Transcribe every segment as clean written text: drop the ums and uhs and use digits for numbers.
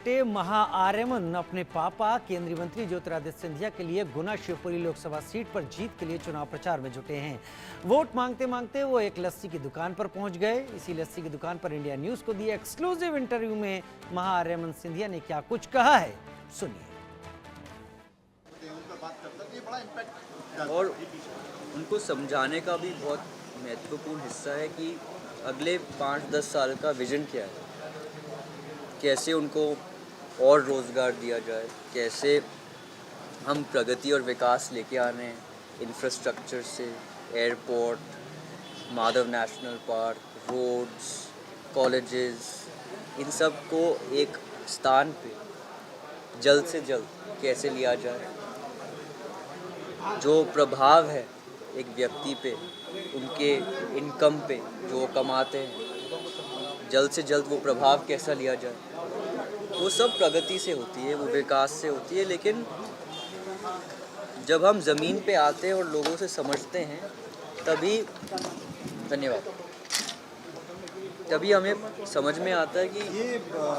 महाआर्यमन अपने पापा केंद्रीय मंत्री ज्योतिरादित्य सिंधिया के लिए गुना शिवपुरी लोकसभा सीट पर जीत के लिए चुनाव प्रचार में जुटे हैं। वोट मांगते मांगते वो एक लस्सी की दुकान पर पहुंच गए। इसी लस्सी की दुकान पर इंडिया न्यूज को दिए एक्सक्लूसिव इंटरव्यू में महाआर्यमन सिंधिया ने क्या कुछ कहा है, सुनिए। और उनको समझाने का भी बहुत महत्वपूर्ण हिस्सा है कि अगले 5-10 साल का विजन क्या है, कैसे उनको और रोज़गार दिया जाए, कैसे हम प्रगति और विकास लेके आ रहे हैं इंफ्रास्ट्रक्चर से, airport, Madhav national park, roads, colleges, इन सब को एक स्थान पे जल्द से जल्द कैसे लिया जाए। जो प्रभाव है एक व्यक्ति पे, उनके इनकम पे जो कमाते हैं, जल्द से जल्द वो प्रभाव कैसा लिया जाए। वो सब प्रगति से होती है, वो विकास से होती है। लेकिन जब हम ज़मीन पे आते हैं और लोगों से समझते हैं, तभी तभी हमें समझ में आता है कि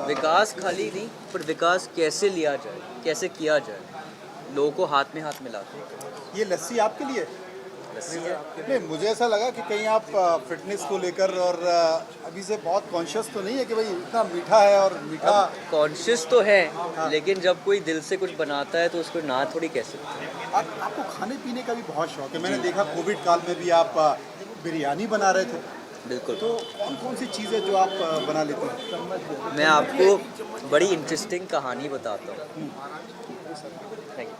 विकास खाली नहीं, पर विकास कैसे लिया जाए, कैसे किया जाए, लोगों को हाथ में हाथ मिला के। ये लस्सी आपके लिए? लस्सी है। नहीं, मुझे ऐसा लगा कि कहीं आप फिटनेस को लेकर और अभी से बहुत कॉन्शियस तो नहीं है कि भाई इतना मीठा है और मीठा। कॉन्शियस तो है, लेकिन जब कोई दिल से कुछ बनाता है तो उसको ना थोड़ी कह सकते हैं। आपको खाने पीने का भी बहुत शौक है। मैंने देखा कोविड काल में भी आप बिरयानी बना रहे थे। बिल्कुल। तो कौन कौन सी चीज़ें जो आप बना लेते हैं? मैं आपको बड़ी इंटरेस्टिंग कहानी बताता हूँ। Thank you.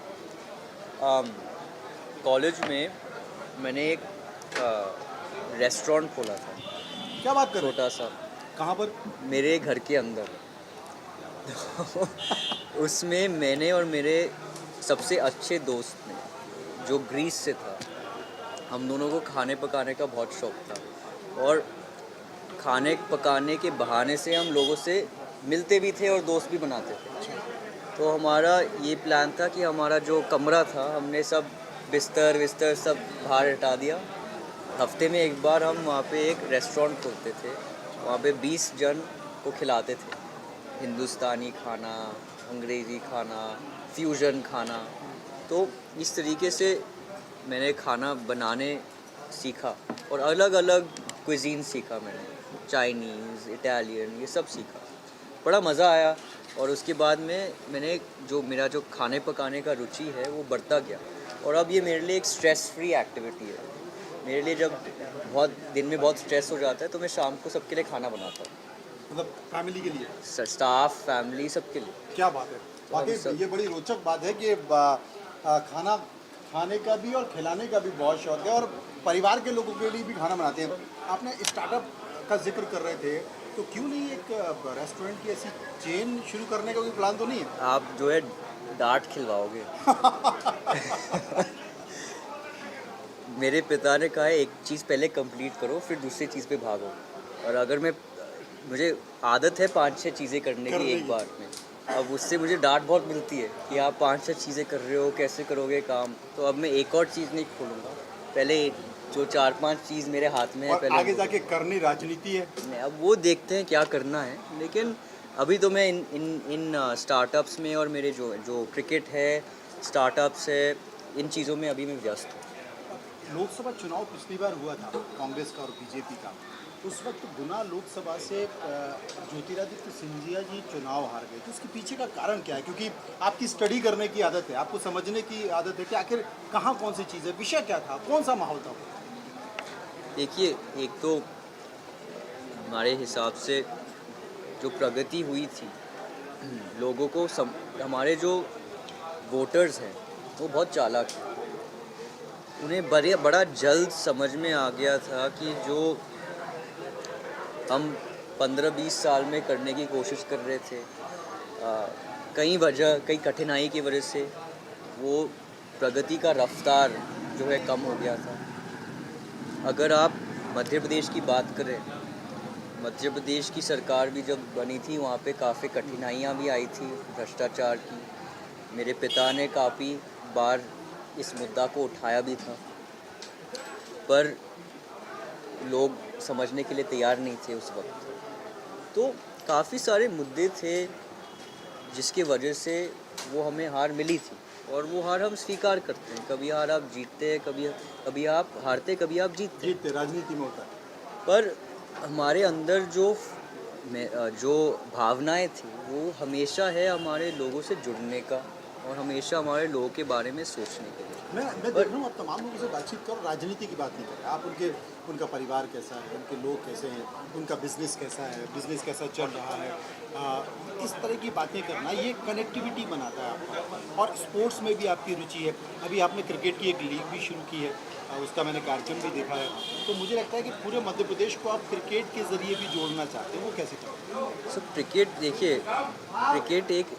कॉलेज में मैंने एक रेस्टोरेंट खोला था। क्या बात कर रहे हैं? छोटा सा, कहाँ पर? मेरे घर के अंदर। तो उसमें मैंने और मेरे सबसे अच्छे दोस्त ने, जो ग्रीस से था, हम दोनों को खाने पकाने का बहुत शौक था और खाने पकाने के बहाने से हम लोगों से मिलते भी थे और दोस्त भी बनाते थे। तो हमारा ये प्लान था कि हमारा जो कमरा था, हमने सब बिस्तर सब बाहर हटा दिया। हफ्ते में एक बार हम वहाँ पे एक रेस्टोरेंट खोलते थे। वहाँ पे 20 जन को खिलाते थे, हिंदुस्तानी खाना, अंग्रेज़ी खाना, फ्यूजन खाना। तो इस तरीके से मैंने खाना बनाने सीखा और अलग अलग क्विज़ीन सीखा मैंने, चाइनीज़, इटालियन, ये सब सीखा। बड़ा मज़ा आया और उसके बाद में मैंने मेरा जो खाने पकाने का रुचि है वो बढ़ता गया और अब ये मेरे लिए एक स्ट्रेस फ्री एक्टिविटी है। मेरे लिए जब दिन में बहुत स्ट्रेस हो जाता है तो मैं शाम को सबके लिए खाना बनाता हूँ, मतलब फैमिली के लिए? स्टाफ, फैमिली, सबके लिए। क्या बात है, वाकई ये बड़ी रोचक बात है कि खाना खाने का भी और खिलाने का भी बहुत शौक है और परिवार के लोगों के लिए भी खाना बनाते हैं। आपने स्टार्टअप का जिक्र कर रहे थे, तो क्यों नहीं एक रेस्टोरेंट की ऐसी चेन शुरू करने का कोई प्लान तो नहीं है? आप जो है डांट खिलवाओगे। मेरे पिता ने कहा है एक चीज़ पहले कंप्लीट करो फिर दूसरी चीज़ पे भागो। और अगर मुझे आदत है 5-6 चीज़ें करने की एक बार में, अब उससे मुझे डांट बहुत मिलती है कि आप 5-6 चीज़ें कर रहे हो, कैसे करोगे काम। तो अब मैं एक और चीज़ नहीं खोलूँगा, पहले जो 4-5 चीज़ मेरे हाथ में है और पहले आगे जाके करनी राजनीति है। अब वो देखते हैं क्या करना है। लेकिन अभी तो मैं इन स्टार्टअप्स में और मेरे जो क्रिकेट है, स्टार्टअप्स है, इन चीज़ों में अभी मैं व्यस्त हूँ। लोकसभा चुनाव पिछली बार हुआ था कांग्रेस का और बीजेपी का। उस वक्त गुना लोकसभा से ज्योतिरादित्य सिंधिया जी चुनाव हार गए। तो उसके पीछे का कारण क्या है? क्योंकि आपकी स्टडी करने की आदत है, आपको समझने की आदत है कि आखिर कहाँ कौन सी चीज़ है, विषय क्या था, कौन सा माहौल था? देखिए, एक तो हमारे हिसाब से जो प्रगति हुई थी, लोगों को हमारे जो वोटर्स हैं वो बहुत चालाक हैं। उन्हें बड़ा जल्द समझ में आ गया था कि जो हम 15-20 साल में करने की कोशिश कर रहे थे, कई कठिनाई की वजह से वो प्रगति का रफ्तार जो है कम हो गया था। अगर आप मध्य प्रदेश की बात करें, मध्य प्रदेश की सरकार भी जब बनी थी वहाँ पे काफ़ी कठिनाइयाँ भी आई थी भ्रष्टाचार की। मेरे पिता ने काफ़ी बार इस मुद्दा को उठाया भी था, पर लोग समझने के लिए तैयार नहीं थे उस वक्त। तो काफ़ी सारे मुद्दे थे जिसकी वजह से वो हमें हार मिली थी, और वो हार हम स्वीकार करते हैं। कभी हार आप जीतते हैं, कभी आप हारते, कभी आप जीतते हैं। जीतते राजनीति में होता है। पर हमारे अंदर जो भावनाएं थी वो हमेशा है हमारे लोगों से जुड़ने का, और हमेशा हमारे लोगों के बारे में सोचने के लिए। मैं देख रहा हूँ आप तमाम लोगों से बातचीत करो, राजनीति की बात नहीं कर रहे आप। उनका परिवार कैसा है, उनके लोग कैसे हैं, उनका बिजनेस कैसा है, बिजनेस कैसा चल रहा है, इस तरह की बातें करना ये कनेक्टिविटी बनाता है आपका। और स्पोर्ट्स में भी आपकी रुचि है। अभी आपने क्रिकेट की एक लीग भी शुरू की है, उसका मैंने कार्यक्रम भी देखा है। तो मुझे लगता है कि पूरे मध्य प्रदेश को आप क्रिकेट के ज़रिए भी जोड़ना चाहते हैं, वो कैसे चाहते हैं? सो क्रिकेट देखिए, क्रिकेट एक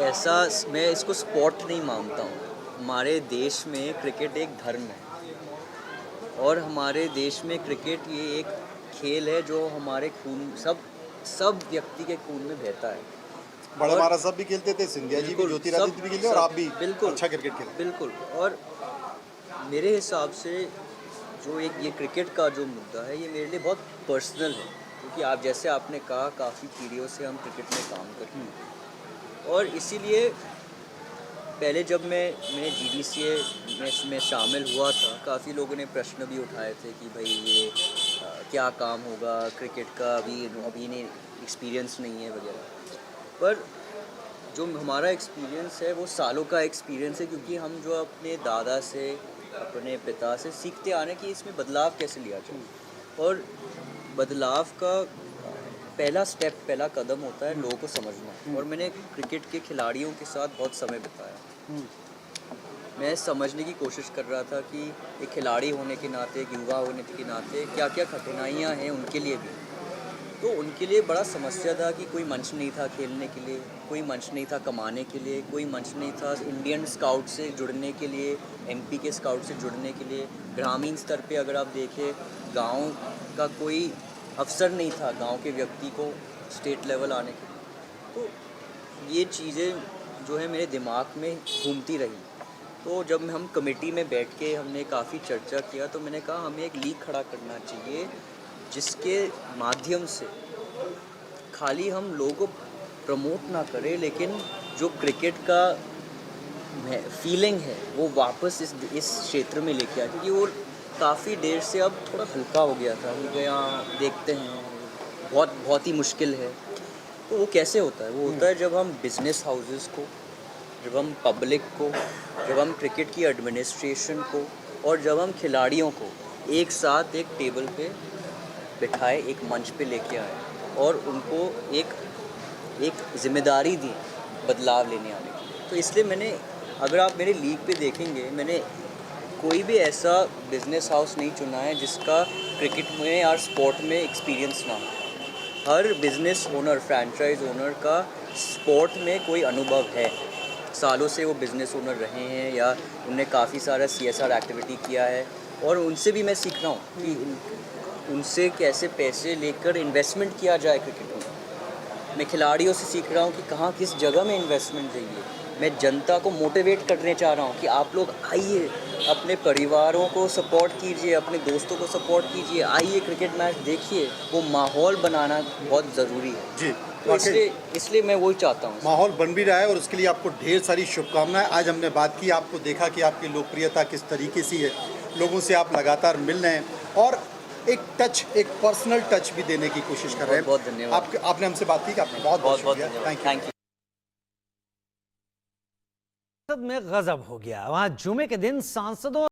ऐसा, मैं इसको स्पोर्ट नहीं मानता हूँ। हमारे देश में क्रिकेट एक धर्म है, और हमारे देश में क्रिकेट ये एक खेल है जो हमारे खून, सब व्यक्ति के खून में बहता है। बड़ा और महाराज साहब भी खेलते थे, सिंधिया जी भी, बिल्कुल, ज्योतिरादित्य भी खेलते और आप भी बिल्कुल अच्छा क्रिकेट खेलते। बिल्कुल। और मेरे हिसाब से जो एक ये क्रिकेट का जो मुद्दा है, ये मेरे लिए बहुत पर्सनल है, क्योंकि आप जैसे आपने कहा काफ़ी पीढ़ियों से हम क्रिकेट में काम करते हैं, और इसीलिए पहले जब मैं GDCA में शामिल हुआ था, काफ़ी लोगों ने प्रश्न भी उठाए थे कि भाई ये क्या काम होगा क्रिकेट का, अभी नहीं, एक्सपीरियंस नहीं है वगैरह। पर जो हमारा एक्सपीरियंस है वो सालों का एक्सपीरियंस है, क्योंकि हम जो अपने दादा से, अपने पिता से सीखते आ रहे हैं कि इसमें बदलाव कैसे लिया जाए, और बदलाव का पहला कदम होता है लोगों को समझना। और मैंने क्रिकेट के खिलाड़ियों के साथ बहुत समय बिताया। मैं समझने की कोशिश कर रहा था कि एक खिलाड़ी होने के नाते, एक युवा होने के नाते क्या क्या कठिनाइयाँ हैं उनके लिए भी। तो उनके लिए बड़ा समस्या था कि कोई मंच नहीं था खेलने के लिए, कोई मंच नहीं था कमाने के लिए, कोई मंच नहीं था इंडियन स्काउट से जुड़ने के लिए, MP के स्काउट से जुड़ने के लिए। ग्रामीण स्तर पे अगर आप देखें, गांव का कोई अवसर नहीं था गांव के व्यक्ति को स्टेट लेवल आने के लिए। तो ये चीज़ें जो है मेरे दिमाग में घूमती रही। तो जब हम कमेटी में बैठ के हमने काफ़ी चर्चा किया, तो मैंने कहा हमें एक लीग खड़ा करना चाहिए, जिसके माध्यम से खाली हम लोगों को प्रमोट ना करें, लेकिन जो क्रिकेट का फीलिंग है वो वापस इस क्षेत्र में लेके आए, क्योंकि वो काफ़ी देर से अब थोड़ा हल्का हो गया था कि यहाँ देखते हैं बहुत ही मुश्किल है। तो वो कैसे होता है? वो होता है जब हम बिजनेस हाउसेस को, जब हम पब्लिक को, जब हम क्रिकेट की एडमिनिस्ट्रेशन को, और जब हम खिलाड़ियों को एक साथ एक टेबल पे बिठाए, एक मंच पे लेके आए, और उनको एक जिम्मेदारी दी बदलाव लेने आने की। तो इसलिए मैंने, अगर आप मेरे लीग पे देखेंगे, मैंने कोई भी ऐसा बिजनेस हाउस नहीं चुना है जिसका क्रिकेट में या स्पोर्ट में एक्सपीरियंस ना हो। हर बिजनेस ओनर, फ्रेंचाइज ओनर का स्पोर्ट में कोई अनुभव है, सालों से वो बिजनेस ओनर रहे हैं, या उनने काफ़ी सारा CSR एक्टिविटी किया है, और उनसे भी मैं सीख रहा हूँ कि उनसे कैसे पैसे लेकर इन्वेस्टमेंट किया जाए क्रिकेट में। मैं खिलाड़ियों से सीख रहा हूँ कि कहाँ किस जगह में इन्वेस्टमेंट चाहिए। मैं जनता को मोटिवेट करने चाह रहा हूँ कि आप लोग आइए, अपने परिवारों को सपोर्ट कीजिए, अपने दोस्तों को सपोर्ट कीजिए, आइए क्रिकेट मैच देखिए। वो माहौल बनाना बहुत ज़रूरी है जी। तो इसलिए मैं वही चाहता हूँ। माहौल बन भी रहा है, और उसके लिए आपको ढेर सारी शुभकामनाएं। आज हमने बात की, आपको देखा कि आपकी लोकप्रियता किस तरीके से है, लोगों से आप लगातार मिल रहे हैं, और एक पर्सनल टच भी देने की कोशिश कर रहे हैं। बहुत धन्यवाद। आपने हमसे बात की, आपने बहुत बहुत शुक्रिया। Thank you. में गजब हो गया। वहां जुमे के दिन सांसदों